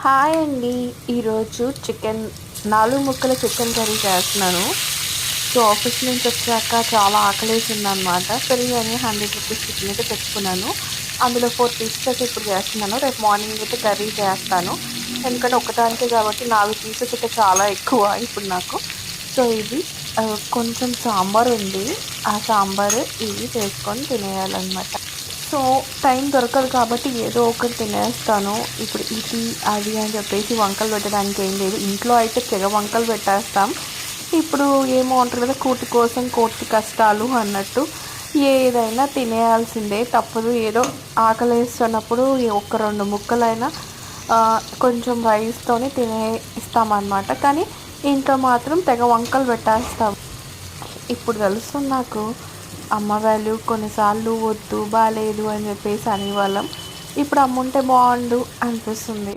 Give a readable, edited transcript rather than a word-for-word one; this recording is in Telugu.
హాయ్ అండి. ఈరోజు చికెన్ 4 ముక్కల చికెన్ కర్రీ చేస్తున్నాను. సో ఆఫీస్ నుంచి వచ్చాక చాలా ఆకలేసిందనమాట. బిర్యానీ 100 రూపీస్ చికెన్ అయితే తెచ్చుకున్నాను. అందులో 4 పీసెస్ అయితే ఇప్పుడు చేస్తున్నాను. రేపు మార్నింగ్ అయితే కర్రీ చేస్తాను. ఎందుకంటే ఒకదానికే కాబట్టి 4 పీసెస్ అయితే చాలా ఎక్కువ ఇప్పుడు నాకు. సో ఇది కొంచెం సాంబార్ ఉంది. ఆ సాంబారు ఇవి చేసుకొని తినేయాలన్నమాట. సో టైం దొరకదు కాబట్టి ఏదో ఒకటి తినేస్తాను. ఇప్పుడు ఇది అది అని చెప్పేసి వంకలు పెట్టడానికి ఏం లేదు. ఇంట్లో అయితే తెగ వంకలు పెట్టేస్తాం. ఇప్పుడు ఏమో అంటారు కదా, కూటి కోసం కోటి కష్టాలు అన్నట్టు ఏదైనా తినేయాల్సిందే, తప్పదు. ఏదో ఆకలేస్తున్నప్పుడు ఒక 2 ముక్కలైనా కొంచెం రైస్తోని తినేస్తామన్నమాట. కానీ ఇంట్లో మాత్రం తెగ వంకలు పెట్టేస్తాం. ఇప్పుడు తెలుస్తుంది నాకు అమ్మ వాల్యూ. కొన్నిసార్లు వద్దు బాలేదు అని చెప్పేసి అనేవాళ్ళం. ఇప్పుడు అమ్మ ఉంటే బాగుండు అనిపిస్తుంది.